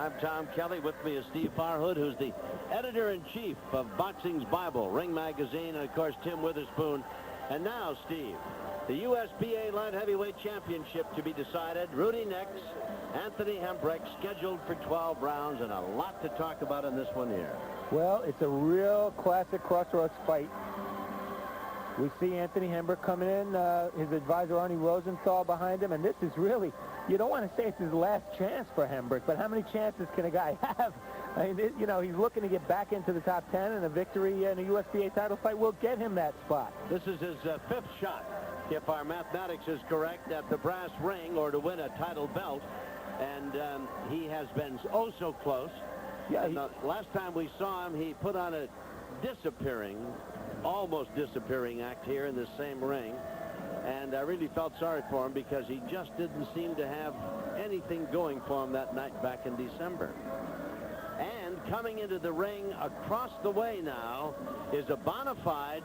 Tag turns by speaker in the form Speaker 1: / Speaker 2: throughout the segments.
Speaker 1: I'm Tom Kelly. With me is Steve Farhood, who's the editor-in-chief of Boxing's Bible, Ring Magazine, and, of course, Tim Witherspoon. And now, Steve, the USBA Light Heavyweight Championship to be decided. Rudy next, Anthony Hembrick, scheduled for 12 rounds, and a lot to talk about in this one here.
Speaker 2: Well, it's a real classic crossroads fight. We see Anthony Hembrick coming in, his advisor Arnie Rosenthal behind him, and this is really, you don't want to say it's his last chance for Hembrick, but how many chances can a guy have? I mean, you know, he's looking to get back into the top 10, and a victory in a USBA title fight will get him that spot.
Speaker 1: This is his fifth shot, if our mathematics is correct, at the brass ring or to win a title belt, and he has been oh so close.
Speaker 2: Yeah.
Speaker 1: The last time we saw him, he put on a almost disappearing act here in this same ring, and I really felt sorry for him because he just didn't seem to have anything going for him that night back in December. And coming into the ring across the way now is a bona fide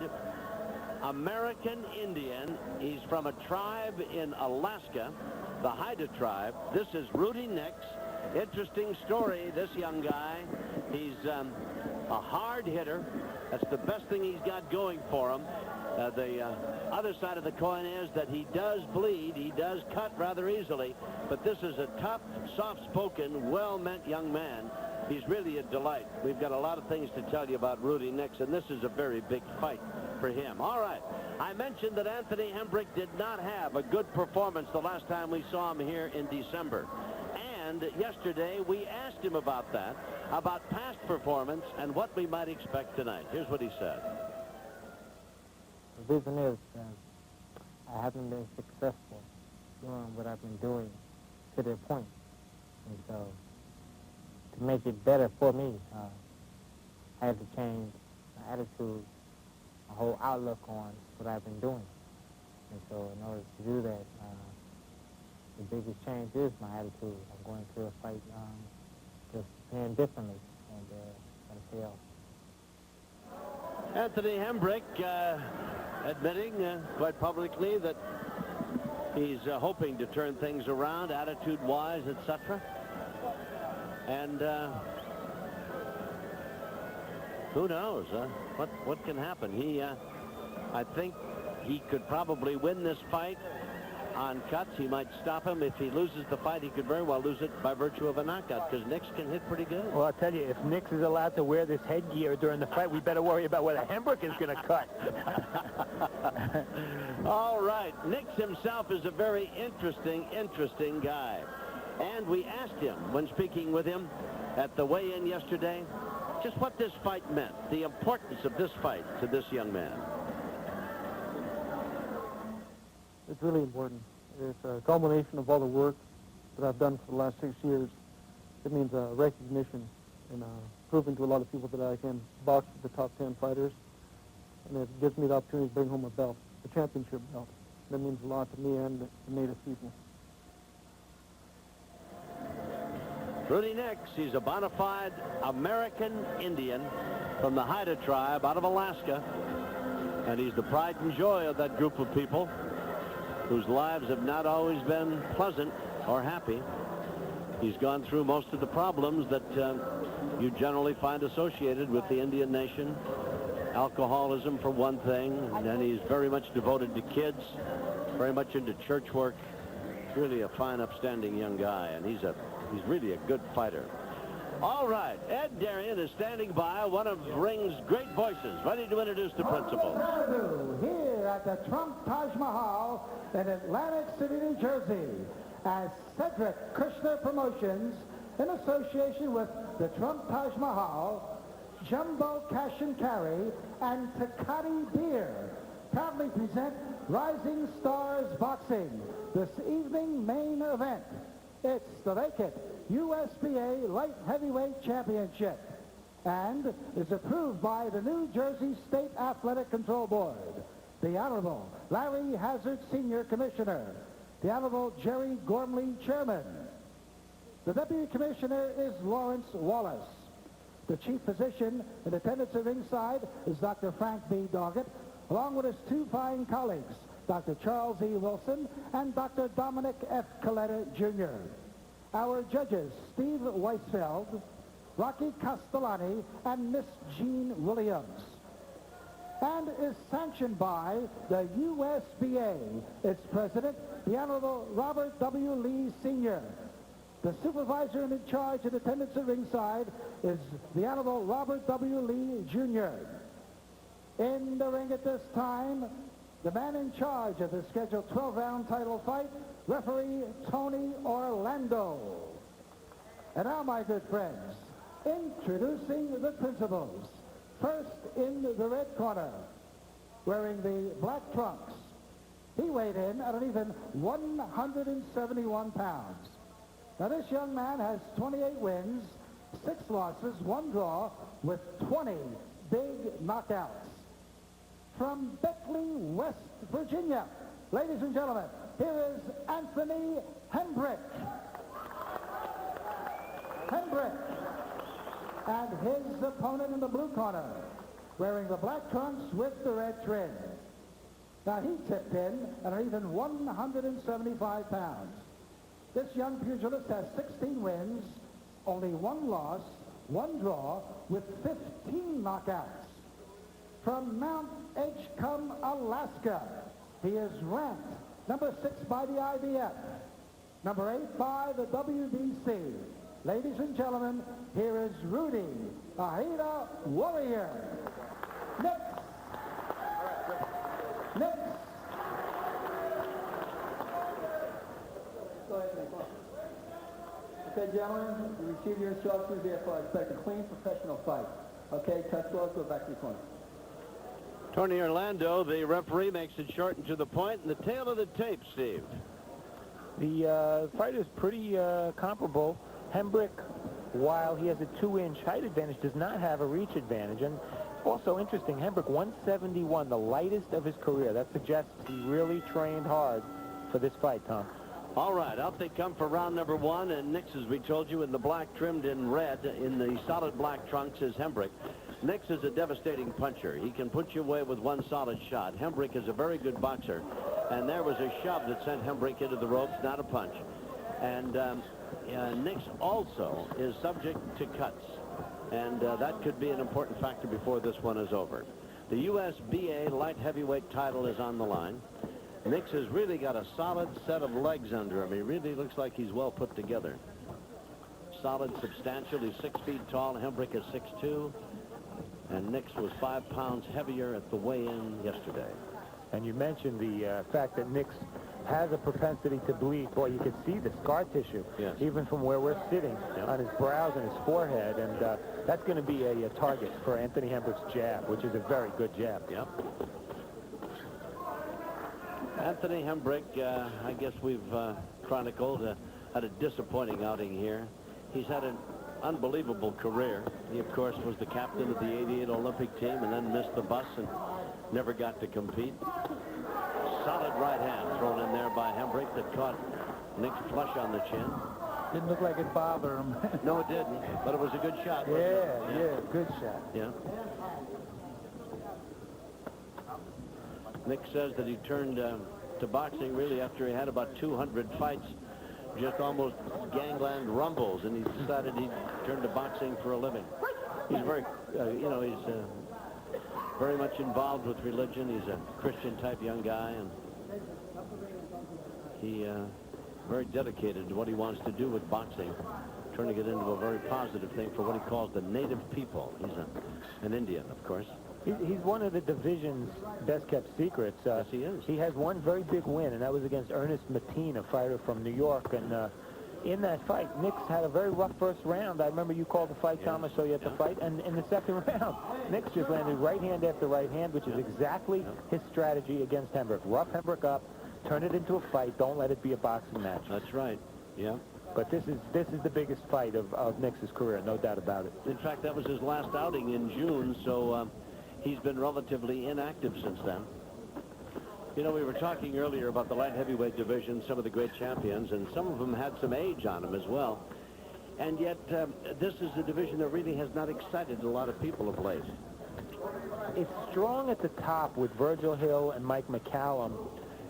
Speaker 1: American Indian. He's from a tribe in Alaska, the Haida tribe. This is Rudy Nix. Interesting story, this young guy. He's a hard hitter. That's the best thing he's got going for him. The other side of the coin is that he does bleed. He does cut rather easily. But this is a tough, soft-spoken, well-meant young man. He's really a delight. We've got a lot of things to tell you about Rudy Nix, and this is a very big fight for him. All right. I mentioned that Anthony Hembrick did not have a good performance the last time we saw him here in December. And yesterday, we asked him about that, about past performance and what we might expect tonight. Here's what he said.
Speaker 3: The reason is I haven't been successful doing what I've been doing to their point. And so to make it better for me, I had to change my attitude, my whole outlook on what I've been doing. And so in order to do that, the biggest change is my attitude. I'm going to a fight just playing differently, and pay off.
Speaker 1: Anthony Hembrick admitting quite publicly that he's hoping to turn things around attitude-wise, etc. And who knows what can happen. I think he could probably win this fight on cuts. He might stop him. If he loses the fight, he could very well lose it by virtue of a knockout, because Nix can hit pretty good.
Speaker 2: Well, I'll tell you, if Nix is allowed to wear this headgear during the fight, we better worry about whether Hembrick is going to cut.
Speaker 1: All right. Nix himself is a very interesting guy. And we asked him, when speaking with him at the weigh-in yesterday, just what this fight meant, the importance of this fight to this young man.
Speaker 4: It's really important. It's a culmination of all the work that I've done for the last 6 years. It means recognition and proving to a lot of people that I can box with the top 10 fighters. And it gives me the opportunity to bring home a belt, a championship belt. That means a lot to me and the Native people.
Speaker 1: Rudy Nix, he's a bona fide American Indian from the Haida tribe out of Alaska. And he's the pride and joy of that group of people whose lives have not always been pleasant or happy. He's gone through most of the problems that you generally find associated with the Indian nation. Alcoholism, for one thing, and then he's very much devoted to kids, very much into church work. Really a fine, upstanding young guy, and he's really a good fighter. All right, Ed Darian is standing by, one of Ring's great voices, ready to introduce the principals.
Speaker 5: Here at the Trump Taj Mahal in Atlantic City, New Jersey, as Cedric Kushner Promotions, in association with the Trump Taj Mahal, Jumbo Cash and Carry, and Tecate Beer, proudly present Rising Stars Boxing, this evening main event. It's the vacant USBA Light Heavyweight Championship and is approved by the New Jersey State Athletic Control Board, the Honorable Larry Hazard, Senior Commissioner, the Honorable Jerry Gormley, Chairman. The Deputy Commissioner is Lawrence Wallace. The Chief Physician in attendance at ringside is Dr. Frank B. Doggett, along with his two fine colleagues, Dr. Charles E. Wilson and Dr. Dominic F. Coletta, Jr. Our judges, Steve Weisfeld, Rocky Castellani, and Miss Jean Williams. And is sanctioned by the USBA. Its president, the Honorable Robert W. Lee, Sr. The supervisor in charge of attendance at ringside is the Honorable Robert W. Lee, Jr. In the ring at this time, the man in charge of the scheduled 12-round title fight, referee Tony Orlando. And now, my good friends, introducing the principals. First, in the red corner, wearing the black trunks. He weighed in at an even 171 pounds. Now, this young man has 28 wins, 6 losses, 1 draw, with 20 big knockouts. From Beckley, West Virginia, ladies and gentlemen, here is Anthony Hembrick. And his opponent in the blue corner, wearing the black trunks with the red trim. Now, he tipped in at an even 175 pounds. This young pugilist has 16 wins, only 1 loss, 1 draw, with 15 knockouts. From Mount Edgecombe, Alaska, he is ranked number 6 by the IBF, number 8 by the WBC. Ladies and gentlemen, here is Rudy, a Haida warrior. Next.
Speaker 6: Okay, gentlemen, you received your instructions. Therefore, I expect a clean, professional fight. Okay, touch gloves, go back to the corner.
Speaker 1: Tony Orlando, the referee, makes it short and to the point. And the tail of the tape, Steve.
Speaker 2: The fight is pretty comparable. Hembrick, while he has a 2-inch height advantage, does not have a reach advantage. And also interesting, Hembrick 171, the lightest of his career. That suggests he really trained hard for this fight, Tom.
Speaker 1: All right, out they come for round number 1, and Nix, as we told you, in the black trimmed in red, in the solid black trunks is Hembrick. Nix is a devastating puncher. He can put you away with 1 solid shot. Hembrick is a very good boxer, and there was a shove that sent Hembrick into the ropes, not a punch. And Nix also is subject to cuts, and that could be an important factor before this one is over. The USBA light heavyweight title is on the line. Nix has really got a solid set of legs under him. He really looks like he's well put together. Solid, substantial. He's 6 feet tall. Hembrick is 6'2". And Nix was 5 pounds heavier at the weigh-in yesterday.
Speaker 2: And you mentioned the fact that Nix has a propensity to bleed. Boy, you can see the scar tissue,
Speaker 1: yes,
Speaker 2: even from where we're sitting, on his brows and his forehead. And that's going to be a target for Anthony Hembrick's jab, which is a very good jab.
Speaker 1: Yep. Anthony Hembrick, I guess we've chronicled, had a disappointing outing here. He's had an unbelievable career. He, of course, was the captain of the '88 Olympic team and then missed the bus and never got to compete. Solid right hand thrown in there by Hembrick that caught Nix flush on the chin.
Speaker 6: Didn't look like it bothered him.
Speaker 1: No, it didn't, but it was a good shot.
Speaker 2: Yeah, good shot.
Speaker 1: Yeah. Nix says that he turned to boxing really after he had about 200 fights, just almost gangland rumbles, and he decided he'd turn to boxing for a living. He's very, he's very much involved with religion. He's a Christian-type young guy, and he very dedicated to what he wants to do with boxing, turning it into a very positive thing for what he calls the native people. He's an Indian, of course.
Speaker 2: He's one of the division's best-kept secrets.
Speaker 1: Yes, he is.
Speaker 2: He has one very big win, and that was against Ernest Mateen, a fighter from New York. And in that fight, Nix had a very rough first round. I remember you called the fight, Tom. I saw you at the fight. And in the second round, Nix just landed right hand after right hand, which is exactly his strategy against Hembrick. Rough Hembrick up, turn it into a fight. Don't let it be a boxing match.
Speaker 1: That's right. Yeah.
Speaker 2: But this is the biggest fight of Nix's career, no doubt about it.
Speaker 1: In fact, that was his last outing in June, so he's been relatively inactive since then. You know, we were talking earlier about the light heavyweight division, some of the great champions, and some of them had some age on them as well. And yet, this is a division that really has not excited a lot of people of late.
Speaker 2: It's strong at the top with Virgil Hill and Mike McCallum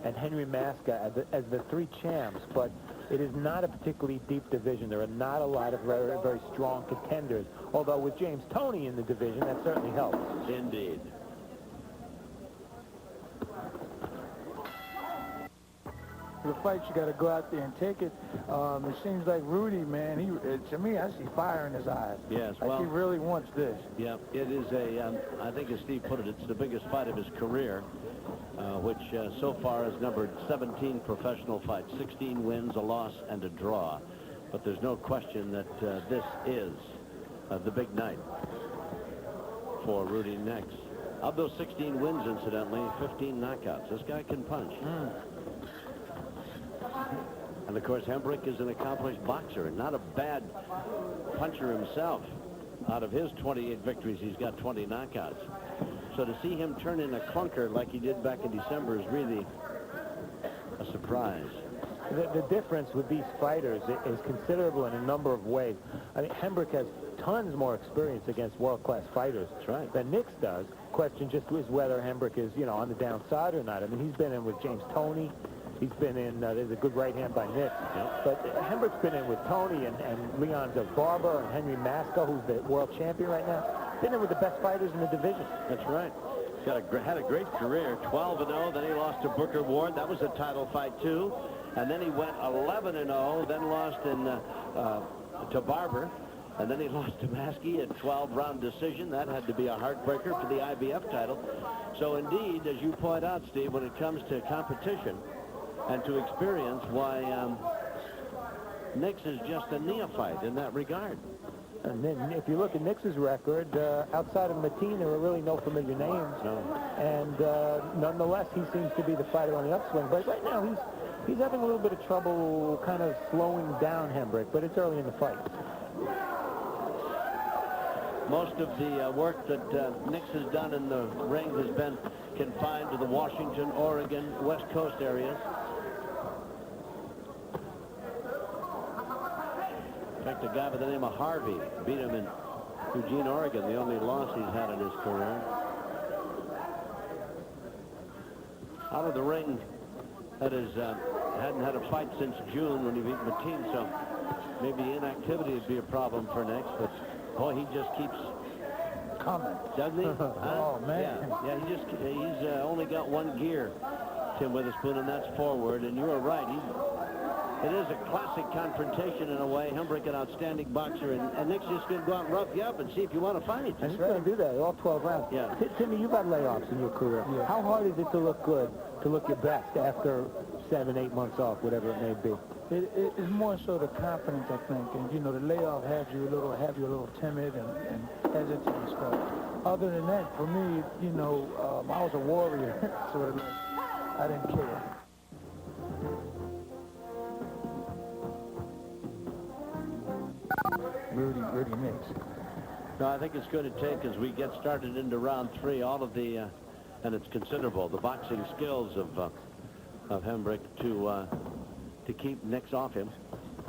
Speaker 2: and Henry Maska as the 3 champs, but It is not a particularly deep division. There are not a lot of very, very strong contenders, although with James Toney in the division, that certainly helps.
Speaker 1: Indeed.
Speaker 5: The fight, you got to go out there and take it. It seems like Rudy, man, to me, I see fire in his eyes.
Speaker 1: Yes,
Speaker 5: like
Speaker 1: well,
Speaker 5: he really wants this.
Speaker 1: Yeah, it is I think as Steve put it, it's the biggest fight of his career, which so far has numbered 17 professional fights, 16 wins, a loss, and a draw. But there's no question that this is the big night for Rudy Nix. Of those 16 wins, incidentally, 15 knockouts. This guy can punch. And, of course, Hembrick is an accomplished boxer and not a bad puncher himself. Out of his 28 victories, he's got 20 knockouts. So to see him turn in a clunker like he did back in December is really a surprise.
Speaker 2: The difference with these fighters is considerable in a number of ways. I mean, Hembrick has tons more experience against world-class fighters than Nix does. Question just is whether Hembrick is, on the downside or not. I mean, he's been in with James Toney. He's been in, there's a good right hand by Nix.
Speaker 1: Yep.
Speaker 2: But Hembrick's been in with Toney and Leon Barber and Henry Masco, who's the world champion right now. Been in with the best fighters in the division.
Speaker 1: That's right. Had a great career, 12-0. Then he lost to Booker Ward. That was a title fight, too. And then he went 11-0, then lost to Barber. And then he lost to Maskey at 12-round decision. That had to be a heartbreaker for the IBF title. So, indeed, as you point out, Steve, when it comes to competition and to experience, why Nix is just a neophyte in that regard.
Speaker 2: And then if you look at Nix's record, outside of Mateen, there were really no familiar names.
Speaker 1: No.
Speaker 2: And nonetheless, he seems to be the fighter on the upswing. But right now, he's having a little bit of trouble kind of slowing down Hembrick, but it's early in the fight.
Speaker 1: Most of the work that Nix has done in the ring has been confined to the Washington, Oregon, West Coast areas. In fact, a guy by the name of Harvey beat him in Eugene, Oregon, the only loss he's had in his career. Out of the ring, that is, hadn't had a fight since June when he beat Mateen, so maybe inactivity would be a problem for Nix, but boy, he just keeps
Speaker 5: Coming.
Speaker 1: doesn't he?
Speaker 5: Oh, man.
Speaker 1: Yeah, he's only got one gear, Tim Witherspoon, and that's forward, and you are right. It is a classic confrontation in a way. Hembrick, an outstanding boxer, and Nick's just going to go out and rough you up and see if you want to fight.
Speaker 2: And he's going to do that all 12 rounds.
Speaker 1: Yeah.
Speaker 2: Timmy, you've had layoffs in your career.
Speaker 5: Yeah.
Speaker 2: How hard is it to look good, to look your best after 7, 8 months off, whatever it may be?
Speaker 5: It's more so the confidence, I think. And, the layoff has you a little timid and hesitant and stuff. Other than that, for me, I was a warrior, sort of like, I didn't care. Rudy Nix.
Speaker 1: No, I think it's going to take, as we get started into round 3, all of the, and it's considerable, the boxing skills of Hembrick to keep Nix off him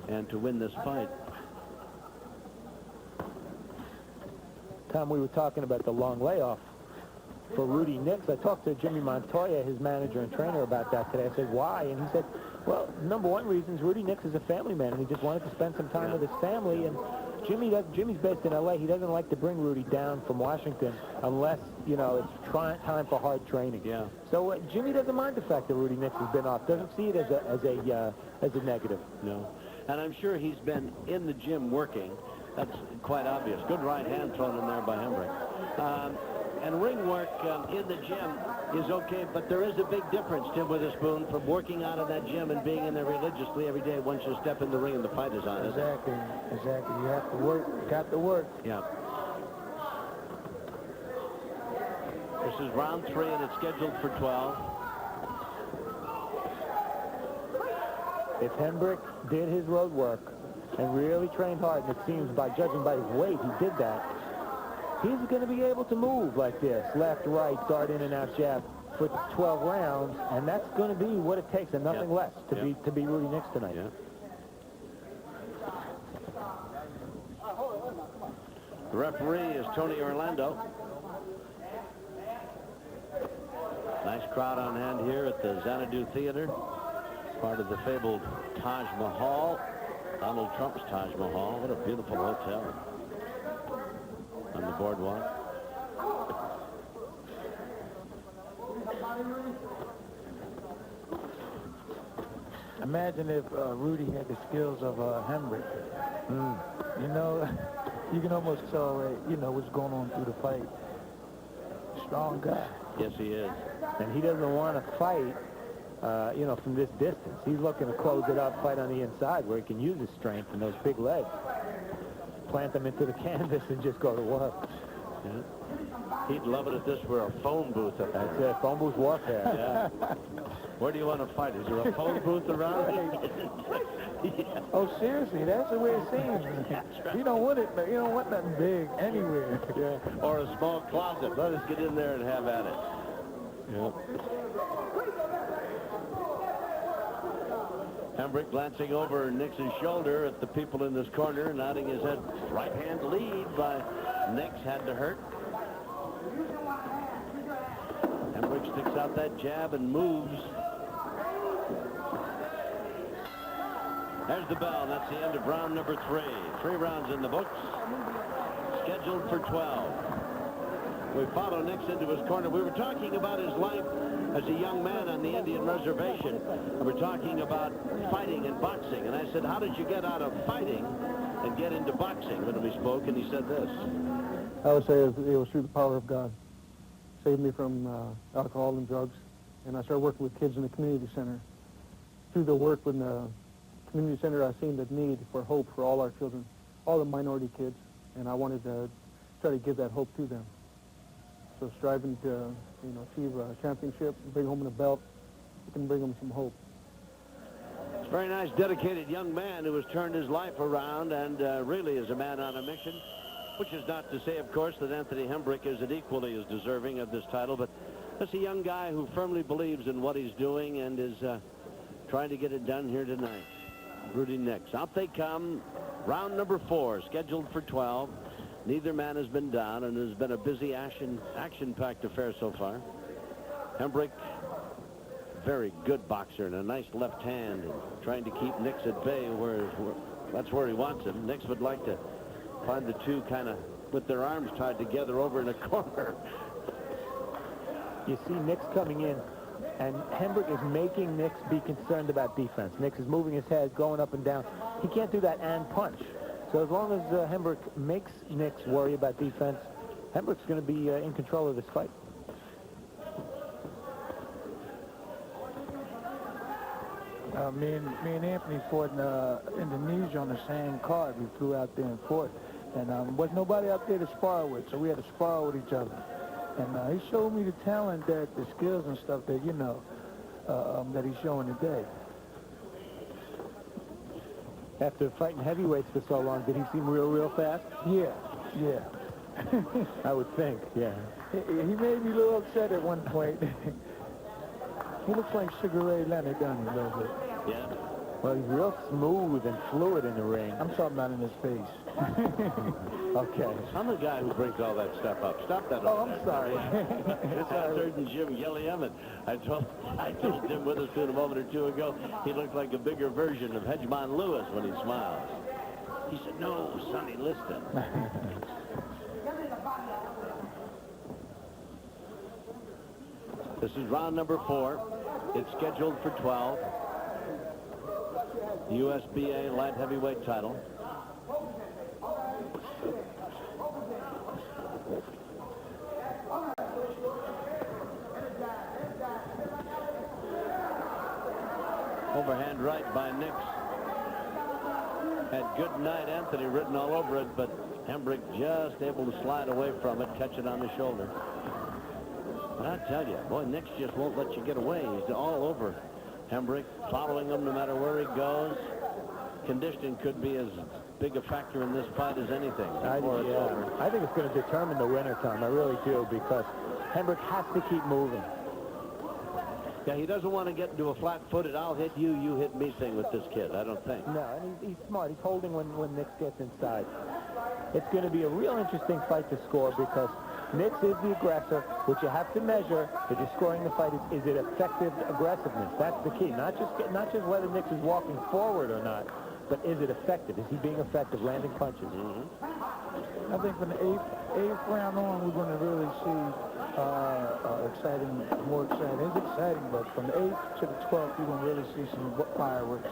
Speaker 1: and to win this fight.
Speaker 2: Tom, we were talking about the long layoff for Rudy Nix. I talked to Jimmy Montoya, his manager and trainer, about that today. I said, why? And he said, well, number one reason is Rudy Nix is a family man, and he just wanted to spend some time with his family. And Jimmy's based in L.A. He doesn't like to bring Rudy down from Washington unless, it's time for hard training.
Speaker 1: Yeah.
Speaker 2: So Jimmy doesn't mind the fact that Rudy Nix has been off. Doesn't see it as a negative.
Speaker 1: No. And I'm sure he's been in the gym working. That's quite obvious. Good right hand thrown in there by Hembrick. And ring work in the gym is okay, but there is a big difference, Tim Witherspoon, from working out of that gym and being in there religiously every day once you step in the ring and the fight is on.
Speaker 5: Exactly. You have to work. You got to work.
Speaker 1: Yeah. This is round 3, and it's scheduled for 12.
Speaker 2: If Hembrick did his road work and really trained hard, and it seems by judging by his weight, he did that, he's going to be able to move like this, left, right, guard in and out jab for 12 rounds, and that's going to be what it takes and nothing less to be Rudy Nix tonight.
Speaker 1: Yeah. The referee is Tony Orlando. Nice crowd on hand here at the Xanadu Theater. Part of the fabled Taj Mahal, Donald Trump's Taj Mahal. What a beautiful hotel on the boardwalk.
Speaker 2: Imagine if Rudy had the skills of Hembrick. You know, you can almost tell, you know, what's going on through the fight. Strong guy.
Speaker 1: Yes, he is.
Speaker 2: And he doesn't want to fight, you know, from this distance. He's looking to close it up, fight on the inside where he can use his strength and those big legs. Plant them into the canvas and just go to work.
Speaker 1: Yeah. He'd love it if this were a phone booth up there.
Speaker 2: That's it, phone booth warfare.
Speaker 1: Yeah. Where do you want to fight? Is there a phone booth around?
Speaker 2: Yeah. Oh, seriously, that's the way it seems.
Speaker 1: Right.
Speaker 2: You don't want it, you don't want nothing big anywhere.
Speaker 1: Yeah. Or a small closet. Let us get in there and have at it. Yep. Hembrick glancing over Nix's shoulder at the people in this corner, nodding his head. Right hand lead by Nix had to hurt. Hembrick sticks out that jab and moves. There's the bell. That's the end of round number 3. 3 rounds in the books. Scheduled for 12. We follow Nix into his corner. We were talking about his life as a young man on the Indian reservation. And we're talking about fighting and boxing. And I said, how did you get out of fighting and get into boxing when we spoke? And he said this.
Speaker 4: I would say it was through the power of God. Saved me from alcohol and drugs. And I started working with kids in the community center. Through the work with the community center, I seen the need for hope for all our children, all the minority kids. And I wanted to try to give that hope to them. So striving to, you know, achieve a championship, bring home a belt, we can bring them some hope.
Speaker 1: It's a very nice, dedicated young man who has turned his life around and really is a man on a mission, which is not to say, of course, that Anthony Hembrick isn't equally as deserving of this title, but that's a young guy who firmly believes in what he's doing and is trying to get it done here tonight. Rudy Nix. Out they come. Round number 4, scheduled for 12. Neither man has been down, and it has been a busy, action-packed affair so far. Hembrick, very good boxer and a nice left hand, and trying to keep Nix at bay where that's where he wants him. Nix would like to find the two kind of with their arms tied together over in a corner.
Speaker 2: You see Nix coming in, and Hembrick is making Nix be concerned about defense. Nix is moving his head, going up and down. He can't do that and punch. So as long as Hembrick makes Nix worry about defense, Hembrick's going to be in control of this fight. Me and Anthony fought in Indonesia on the same card. We flew out there and fought. And was nobody out there to spar with, so we had to spar with each other. And he showed me the talent, the skills and stuff that, you know, that he's showing today. After fighting heavyweights for so long, did he seem real fast? Yeah. I would think, yeah. He made me a little upset at one point. He looks like Sugar Ray Leonard, doesn't he, a little bit?
Speaker 1: Yeah.
Speaker 2: Well, he's real smooth and fluid in the ring.
Speaker 4: I'm talking about in his face.
Speaker 2: Okay.
Speaker 1: I'm the guy who brings all that stuff up. Stop that.
Speaker 2: Oh, I'm sorry.
Speaker 1: It's a certain Jim Gilliam, and I told Jim Witherspoon a moment or two ago, he looked like a bigger version of Hedgemon Lewis when he smiles. He said, no, Sonny Liston. This is round number 4. It's scheduled for 12. USBA light heavyweight title. Overhand right by Nix. Had good night Anthony written all over it, but Hembrick just able to slide away from it, catch it on the shoulder. But I tell you, boy, Nix just won't let you get away. He's all over Hembrick, following him no matter where he goes. Conditioning could be as big a factor in this fight as anything.
Speaker 2: I think it's going to determine the winner, Tom. I really do, because Hembrick has to keep moving.
Speaker 1: Yeah, he doesn't want to get into a flat-footed, I'll hit you, you hit me thing with this kid, I don't think.
Speaker 2: No, and he's smart. He's holding when Nix gets inside. It's going to be a real interesting fight to score, because Nix is the aggressor. What you have to measure if you're scoring the fight is it effective aggressiveness? That's the key. Not just whether Nix is walking forward or not, but is it effective? Is he being effective, landing punches?
Speaker 5: I think from the eighth round on, we're going to really see more exciting. It's exciting, but from the 8th to the 12th, you're going to really see some fireworks.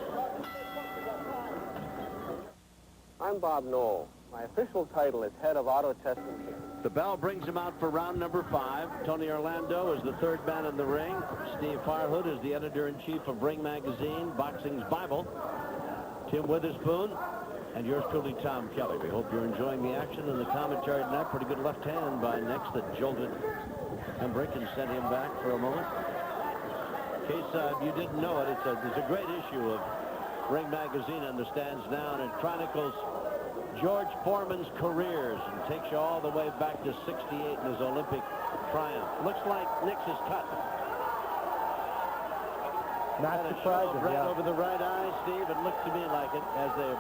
Speaker 7: I'm Bob Knoll. My official title is head of auto testing here.
Speaker 1: The bell brings him out for round number 5. Tony Orlando is the third man in the ring. Steve Farhood is the editor-in-chief of Ring Magazine, Boxing's Bible. Tim Witherspoon, and yours truly, Tom Kelly. We hope you're enjoying the action and the commentary tonight. Pretty good left hand by Nix that jolted Hembrick and sent him back for a moment. In case you didn't know it, it's a great issue of Ring Magazine on the stands now, and it chronicles George Foreman's careers and takes you all the way back to '68 in his Olympic triumph. Looks like Nix is cut.
Speaker 2: Not surprising,
Speaker 1: right
Speaker 2: yeah.
Speaker 1: over the right eye, Steve. It looked to me like it as they're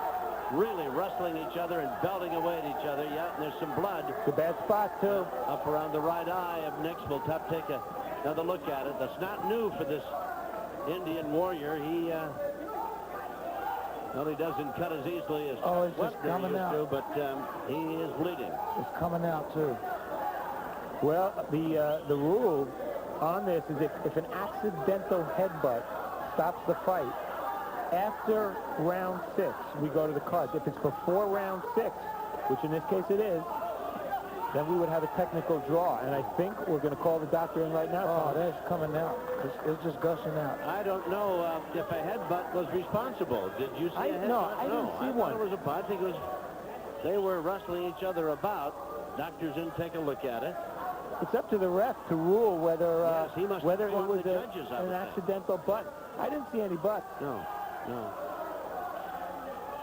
Speaker 1: really wrestling each other and belting away at each other. Yeah, and there's some blood.
Speaker 2: It's a bad spot, too.
Speaker 1: Up around the right eye of Nix. We'll take another look at it. That's not new for this Indian warrior. He doesn't cut as easily as
Speaker 5: Oh, it's just
Speaker 1: Webster
Speaker 5: coming
Speaker 1: used
Speaker 5: out.
Speaker 1: to, but he is bleeding.
Speaker 5: It's coming out, too.
Speaker 2: Well, the rule on this is if an accidental headbutt stops the fight, after round 6, we go to the cards. If it's before round 6, which in this case it is, then we would have a technical draw. And I think we're going to call the doctor in right now.
Speaker 5: Oh, that's coming out. It's just gushing out.
Speaker 1: I don't know if a headbutt was responsible. Did you see a headbutt?
Speaker 2: No, I didn't see one.
Speaker 1: I think it was, they were wrestling each other about. Doctors didn't take a look at it.
Speaker 2: It's up to the ref to rule whether
Speaker 1: Yes, he must
Speaker 2: whether it
Speaker 1: inform
Speaker 2: was
Speaker 1: the judges, I
Speaker 2: an
Speaker 1: would think.
Speaker 2: accidental butt. I didn't see any butts.
Speaker 1: No.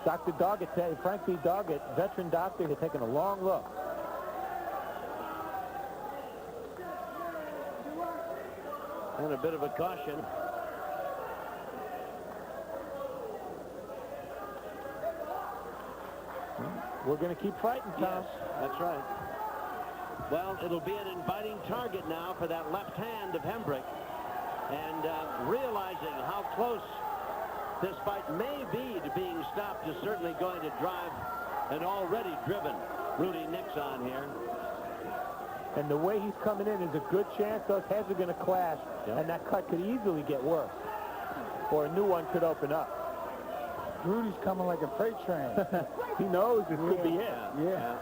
Speaker 2: Dr. Doggett, Frank B. Doggett, veteran doctor, had taken a long look.
Speaker 1: And a bit of a caution.
Speaker 2: We're going to keep fighting, Tom.
Speaker 1: Yes, that's right. Well, it'll be an inviting target now for that left hand of Hembrick. And realizing how close this fight may be to being stopped is certainly going to drive an already driven Rudy Nix on here.
Speaker 2: And the way he's coming in is a good chance those heads are going to clash, and that cut could easily get worse, or a new one could open up.
Speaker 5: Rudy's coming like a freight train.
Speaker 2: He knows this could be it.
Speaker 1: Yeah.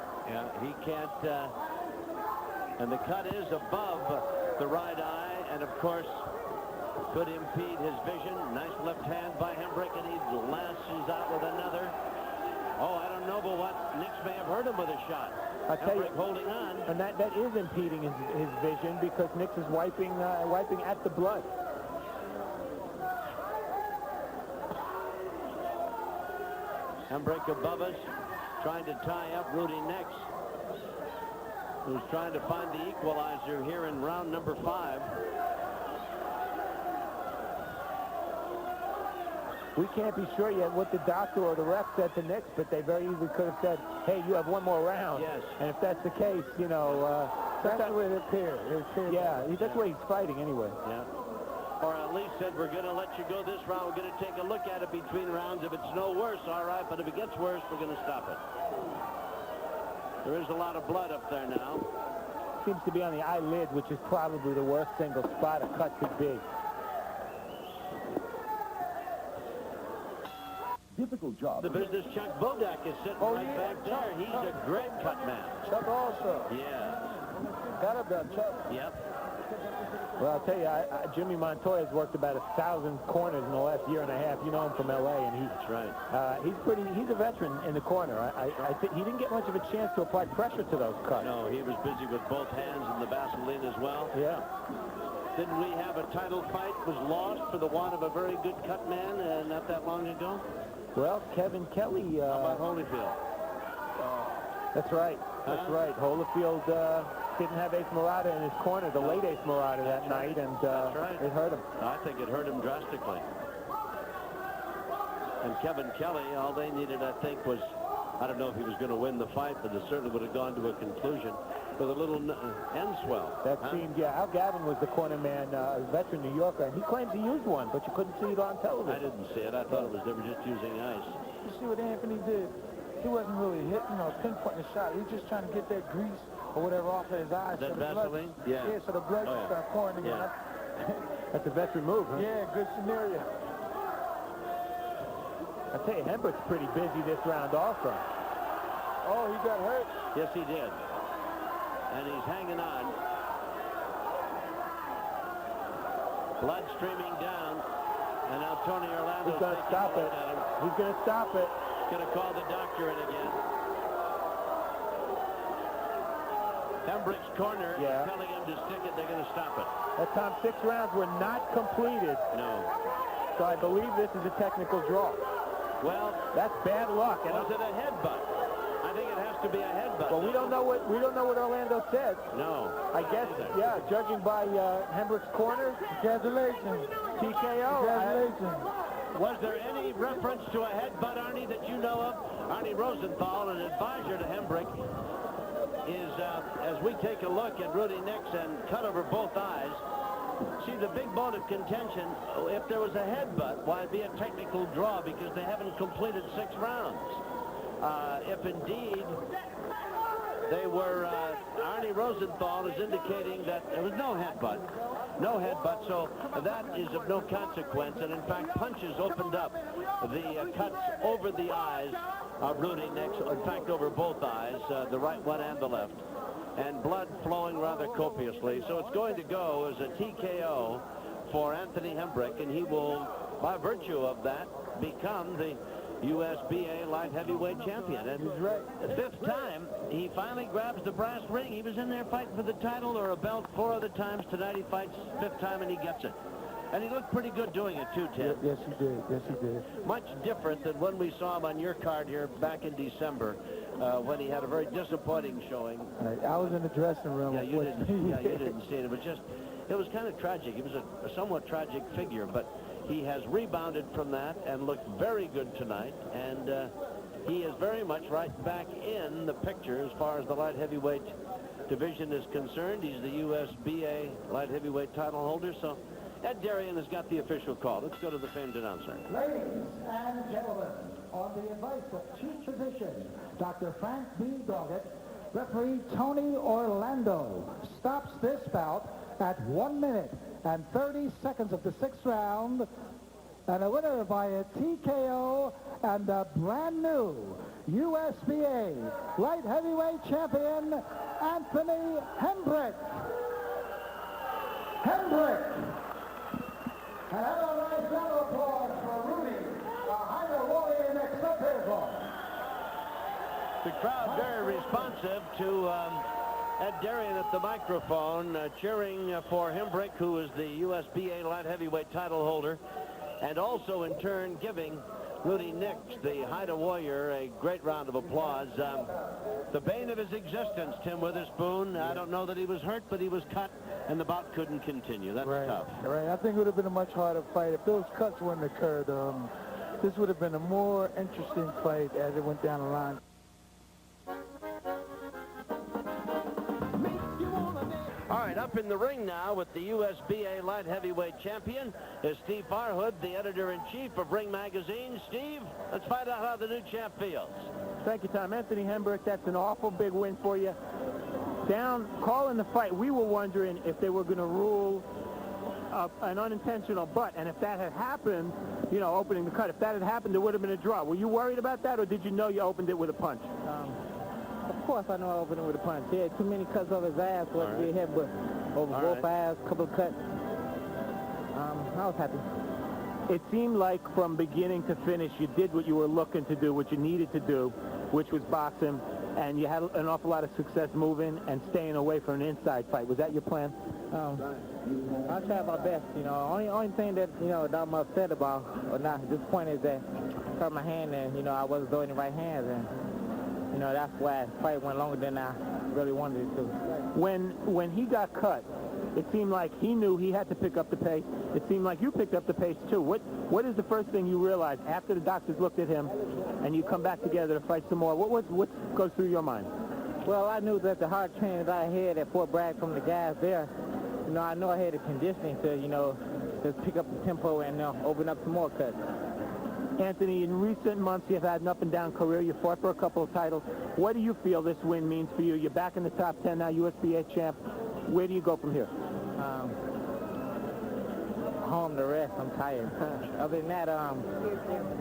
Speaker 1: He can't. And the cut is above the right eye, and of course could impede his vision. Nice left hand by Hembrick, and he lashes out with another. Oh, I don't know, but what? Nix may have hurt him with a shot.
Speaker 2: I'll tell you,
Speaker 1: Hembrick holding on.
Speaker 2: and that is impeding his vision because Nix is wiping at the blood.
Speaker 1: Hembrick above us, trying to tie up Rudy Nix, who's trying to find the equalizer here in round number 5.
Speaker 2: We can't be sure yet what the doctor or the ref said to Nix, but they very easily could have said, hey, you have one more round.
Speaker 1: Yes.
Speaker 2: And if that's the case, you know...
Speaker 5: That's the way it appears.
Speaker 2: Yeah, that's the way he's fighting anyway.
Speaker 1: Yeah. Or at least said, we're going to let you go this round. We're going to take a look at it between rounds. If it's no worse, all right. But if it gets worse, we're going to stop it. There is a lot of blood up there now.
Speaker 2: Seems to be on the eyelid, which is probably the worst single spot a cut could be.
Speaker 8: Difficult job.
Speaker 1: The business Chuck Bodak is sitting right back there. He's a great cut man.
Speaker 5: Chuck also.
Speaker 1: Yeah.
Speaker 5: Got him done, Chuck.
Speaker 1: Yep.
Speaker 2: Well, I'll tell you, Jimmy Montoya's worked about 1,000 corners in the last year and a half. You know him from L.A., and
Speaker 1: That's right.
Speaker 2: he's a veteran in the corner. I think he didn't get much of a chance to apply pressure to those cuts.
Speaker 1: No, he was busy with both hands and the Vaseline as well.
Speaker 2: Yeah.
Speaker 1: Didn't we have a title fight was lost for the want of a very good cut man not that long ago?
Speaker 2: Well, Kevin Kelly...
Speaker 1: How about Holyfield?
Speaker 2: That's right. That's right. Holyfield didn't have Ace Murata in his corner, the late Ace Murata that night, and it hurt him.
Speaker 1: I think it hurt him drastically. And Kevin Kelly, all they needed, I think, was I don't know if he was going to win the fight, but it certainly would have gone to a conclusion with a little end swell.
Speaker 2: That seemed, yeah, Al Gavin was the corner man, a veteran New Yorker, and he claims he used one, but you couldn't see it on television.
Speaker 1: I didn't see it. I thought they were just using ice.
Speaker 8: You see what Anthony did? He wasn't really hitting or pinpointing the shot. He was just trying to get that grease or whatever off of his eyes.
Speaker 1: That
Speaker 8: so the
Speaker 1: Vaseline?
Speaker 8: blood,
Speaker 1: Yeah.
Speaker 8: so the blood just started pouring again.
Speaker 1: Yeah.
Speaker 2: That's a veteran move, huh?
Speaker 8: Yeah, good scenario.
Speaker 2: I tell you, Hembrick's pretty busy this round also.
Speaker 8: Oh, he got hurt.
Speaker 1: Yes, he did. And he's hanging on. Blood streaming down. And now Tony Orlando's
Speaker 2: He's going to stop it. He's going to stop it.
Speaker 1: Going to call the doctor in again. Hembrick's corner is telling him to stick it. They're going to stop it.
Speaker 2: That time 6 rounds were not completed.
Speaker 1: No.
Speaker 2: So I believe this is a technical draw.
Speaker 1: Well,
Speaker 2: that's bad luck. And
Speaker 1: was it a headbutt? I think it has to be a headbutt.
Speaker 2: Well, we don't know what Orlando said.
Speaker 1: No.
Speaker 2: I guess, yeah, judging by Hembrick's corner.
Speaker 8: Congratulations.
Speaker 2: TKO.
Speaker 8: Congratulations.
Speaker 1: Was there any reference to a headbutt, Arnie, that you know of? Arnie Rosenthal, an advisor to Hembrick, is, as we take a look at Rudy Nix and cut over both eyes, see the big bone of contention, if there was a headbutt, why it'd be a technical draw because they haven't completed 6 rounds. If indeed they were, Arnie Rosenthal is indicating that there was no headbutt. No headbutt, so that is of no consequence. And in fact, punches opened up the cuts over the eyes of Rudy Nix, in fact, over both eyes, the right one and the left. And blood flowing rather copiously. So it's going to go as a TKO for Anthony Hembrick, and he will, by virtue of that, become the USBA light heavyweight champion. And
Speaker 8: he's right.
Speaker 1: The 5th time, he finally grabs the brass ring. He was in there fighting for the title or a belt 4 other times. Tonight he fights 5th time and he gets it. And he looked pretty good doing it too, Tim.
Speaker 8: Yes, he did. Yes, he did.
Speaker 1: Much different than when we saw him on your card here back in December, when he had a very disappointing showing.
Speaker 8: I was in the dressing room.
Speaker 1: Yeah, you didn't see it. It was kind of tragic. He was a somewhat tragic figure, but he has rebounded from that and looked very good tonight. And he is very much right back in the picture as far as the light heavyweight division is concerned. He's the USBA light heavyweight title holder. So Ed Darien has got the official call. Let's go to the famed announcer.
Speaker 5: Ladies and gentlemen, on the advice of Chief Physician Dr. Frank B. Doggett, referee Tony Orlando stops this bout at 1 minute and 30 seconds of the 6th round, and a winner by a TKO and the brand new USBA light heavyweight champion, Anthony Hembrick. And have a nice round of applause for Rudy, a Hyder warrior next up here for.
Speaker 1: The crowd very responsive to Ed Darien at the microphone, cheering for Hembrick, who is the USBA light heavyweight title holder, and also in turn giving Rudy Nix, the Hyder warrior, a great round of applause. The bane of his existence, Tim Witherspoon. I don't know that he was hurt, but he was cut, and the bout couldn't continue. That's tough.
Speaker 8: Right. I think it would have been a much harder fight if those cuts wouldn't occurred. This would have been a more interesting fight as it went down the line.
Speaker 1: All right, up in the ring now with the USBA light heavyweight champion is Steve Farhood, the editor-in-chief of Ring Magazine. Steve, let's find out how the new champ feels.
Speaker 2: Thank you, Tom. Anthony Hembrick, that's an awful big win for you. Down, calling the fight, we were wondering if they were going to rule an unintentional butt, and if that had happened, you know, opening the cut, if that had happened, there would have been a draw. Were you worried about that, or did you know you opened it with a punch?
Speaker 3: Of course I know I opened it with a punch. He had too many cuts over his ass, wasn't be a head, but over both eyes, a couple of cuts. I was happy.
Speaker 2: It seemed like from beginning to finish, you did what you were looking to do, what you needed to do, which was boxing, and you had an awful lot of success moving and staying away from an inside fight. Was that your plan?
Speaker 3: I tried my best, you know. Only thing that, you know, that I'm upset about, or not at this point, is that I hurt my hand and, you know, I wasn't throwing the right hands, and, you know, that's why the fight went longer than I really wanted it to.
Speaker 2: When he got cut, It seemed like he knew he had to pick up the pace. It seemed like you picked up the pace, too. What is the first thing you realized after the doctors looked at him and you come back together to fight some more? What goes through your mind?
Speaker 3: Well, I knew that the hard training that I had at Fort Bragg from the guys there, you know, I know I had the conditioning to, you know, just pick up the tempo and open up some more cuts.
Speaker 2: Anthony, in recent months, you've had an up-and-down career. You fought for a couple of titles. What do you feel this win means for you? You're back in the top 10 now, USBA champ. Where do you go from here?
Speaker 3: Home to rest. I'm tired. Other than that, I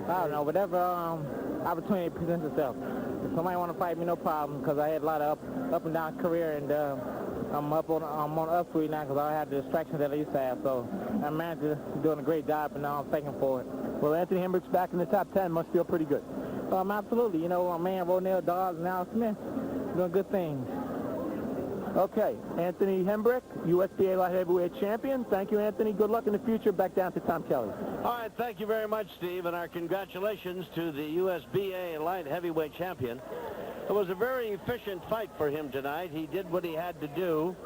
Speaker 3: don't know, whatever opportunity presents itself. If somebody want to fight me, no problem, because I had a lot of up and down career, and I'm on upswing now because I don't have the distractions that I used to have. So I'm manager doing a great job, and now I'm thanking for it.
Speaker 2: Well, Anthony Hembrick's back in the top 10. Must feel pretty good.
Speaker 3: Absolutely. You know, my man Ronell Dawes and Al Smith doing good things.
Speaker 2: Okay, Anthony Hembrick, USBA light heavyweight champion. Thank you, Anthony. Good luck in the future. Back down to Tom Kelly.
Speaker 1: All right, thank you very much, Steve, and our congratulations to the USBA light heavyweight champion. It was a very efficient fight for him tonight. He did what he had to do.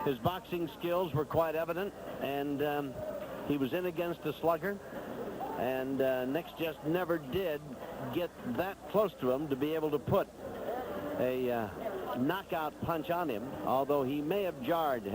Speaker 1: His boxing skills were quite evident, and he was in against a slugger. And Nick just never did get that close to him to be able to put a knockout punch on him, although he may have jarred him.